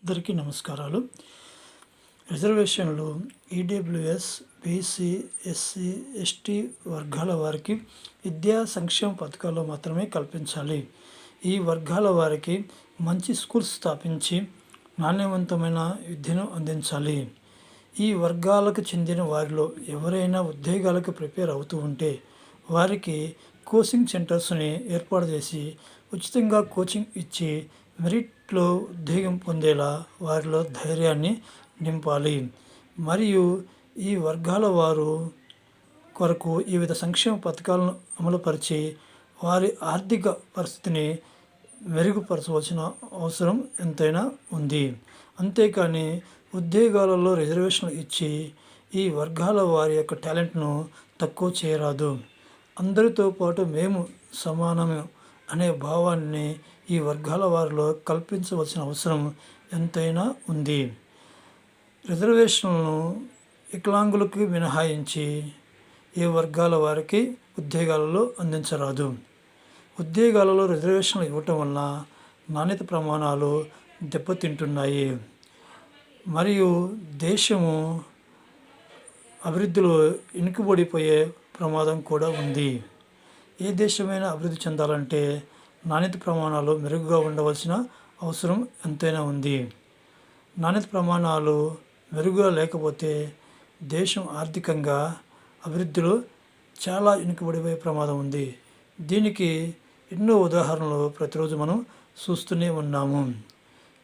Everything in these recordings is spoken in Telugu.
అందరికీ నమస్కారాలు. రిజర్వేషన్లు ఈడబ్ల్యూఎస్, బీసీ, ఎస్సీ, ఎస్టీ వర్గాల వారికి విద్యా సంక్షేమ పథకాల్లో మాత్రమే కల్పించాలి. ఈ వర్గాల వారికి మంచి స్కూల్స్ స్థాపించి నాణ్యవంతమైన విద్యను అందించాలి. ఈ వర్గాలకు చెందిన వారిలో ఎవరైనా ఉద్యోగాలకు ప్రిపేర్ అవుతూ ఉంటే వారికి కోచింగ్ సెంటర్స్ని ఏర్పాటు చేసి ఉచితంగా కోచింగ్ ఇచ్చి మెరిట్లో ఉద్యోగం పొందేలా వారిలో ధైర్యాన్ని నింపాలి. మరియు ఈ వర్గాల వారు కొరకు వివిధ సంక్షేమ పథకాలను అమలుపరిచి వారి ఆర్థిక పరిస్థితిని మెరుగుపరచవలసిన అవసరం ఎంతైనా ఉంది. అంతేకాని ఉద్యోగాలలో రిజర్వేషన్లు ఇచ్చి ఈ వర్గాల వారి యొక్క టాలెంట్ను తక్కువ చేయరాదు. అందరితో పాటు మేము సమానమే అనే భావాన్ని ఈ వర్గాల వారిలో కల్పించవలసిన అవసరం ఎంతైనా ఉంది. రిజర్వేషన్లను వికలాంగులకు మినహాయించి ఏ వర్గాల వారికి ఉద్యోగాలలో అందించరాదు. ఉద్యోగాలలో రిజర్వేషన్లు ఇవ్వటం వలన నాణ్యత ప్రమాణాలు దెబ్బతింటున్నాయి మరియు దేశము అభివృద్ధిలో వెనుకబడిపోయే ప్రమాదం కూడా ఉంది. ఏ దేశమైనా అభివృద్ధి చెందాలంటే నాణ్యత ప్రమాణాలు మెరుగుగా ఉండవలసిన అవసరం ఎంతైనా ఉంది. నాణ్యత ప్రమాణాలు మెరుగుగా లేకపోతే దేశం ఆర్థికంగా అభివృద్ధిలో చాలా వెనుకబడిపోయే ప్రమాదం ఉంది. దీనికి ఎన్నో ఉదాహరణలు ప్రతిరోజు మనం చూస్తూనే ఉన్నాము.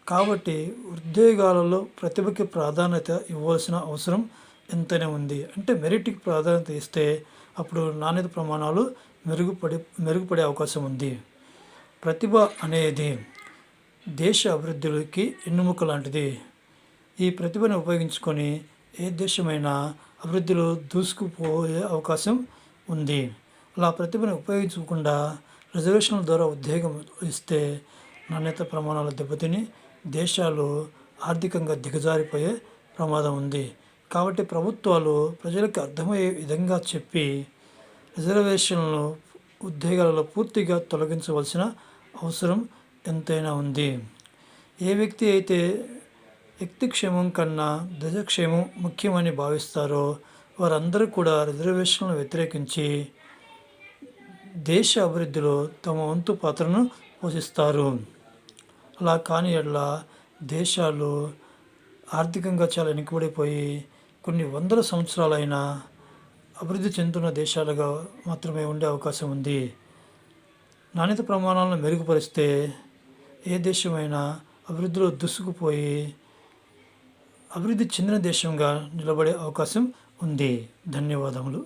కాబట్టి ఉద్యోగాలలో ప్రతిభకి ప్రాధాన్యత ఇవ్వాల్సిన అవసరం ఎంతైనా ఉంది. అంటే మెరిట్కి ప్రాధాన్యత ఇస్తే అప్పుడు నాణ్యత ప్రమాణాలు మెరుగుపడే అవకాశం ఉంది. ప్రతిభ అనేది దేశ అభివృద్ధికి ఎన్నుముక లాంటిది. ఈ ప్రతిభను ఉపయోగించుకొని ఏ దేశమైనా అభివృద్ధిలో దూసుకుపోయే అవకాశం ఉంది. అలా ప్రతిభను ఉపయోగించకుండా రిజర్వేషన్ల ద్వారా ఉద్యోగం ఇస్తే నాణ్యత ప్రమాణాలు దెబ్బతిని దేశాలు ఆర్థికంగా దిగజారిపోయే ప్రమాదం ఉంది. కాబట్టి ప్రభుత్వాలు ప్రజలకు అర్థమయ్యే విధంగా చెప్పి రిజర్వేషన్లను ఉద్యోగాలలో పూర్తిగా తొలగించవలసిన అవసరం ఎంతైనా ఉంది. ఏ వ్యక్తి అయితే వ్యక్తిక్షేమం కన్నా దేశక్షేమం ముఖ్యమని భావిస్తారో వారందరూ కూడా రిజర్వేషన్లను వ్యతిరేకించి దేశ అభివృద్ధిలో తమ వంతు పాత్రను పోషిస్తారు. అలా కాని యెడల దేశాలు ఆర్థికంగా చాలా వెనుకబడిపోయి కొన్ని వందల సంవత్సరాలైనా అభివృద్ధి చెందుతున్న దేశాలుగా మాత్రమే ఉండే అవకాశం ఉంది. నాణ్యత ప్రమాణాలను మెరుగుపరిస్తే ఏ దేశమైనా అభివృద్ధిలో దూసుకుపోయి అభివృద్ధి చెందిన దేశంగా నిలబడే అవకాశం ఉంది. ధన్యవాదములు.